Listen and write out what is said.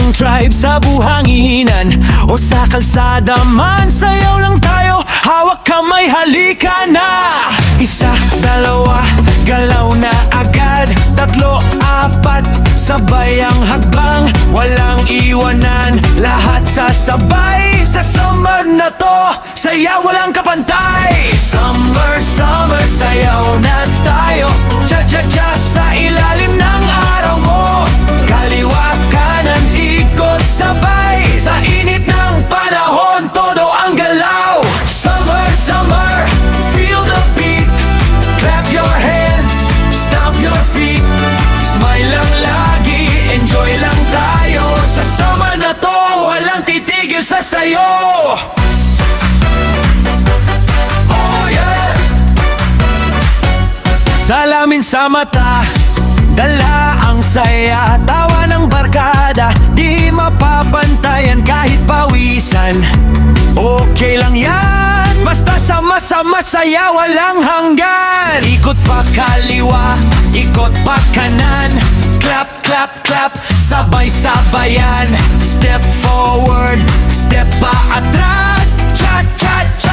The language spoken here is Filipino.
Ibang tribe sa buhanginan o sa kalsada man, sayaw lang tayo, hawak kamay, halika na. Isa, dalawa, galaw na agad. Tatlo, apat, sabay ang hakbang, walang iwanan, lahat sasabay. Sa summer na to, sayaw walang kapantay. Summer, summer, sayaw na tayo. Cha-cha-cha sa ilalim ng araw mo. Kaliwa, kanan, ikot, sabay. Sa init ng panahon, todo ang galaw. Summer, summer, feel the beat. Clap your hands, stomp your feet. Smile lang lagi, enjoy lang tayo. Sa summer na to, walang titigil sa sayo. Oh yeah! Salamin sa mata, dala ang saya, tawa ng barkada, di mapapantayan kahit pawisan. Okay lang yan, basta sama-sama saya, walang hanggan. Ikot pa kaliwa, ikot pa kanan. Clap, clap, clap, sabay-sabayan. Step forward, step pa atras. Cha-cha-cha.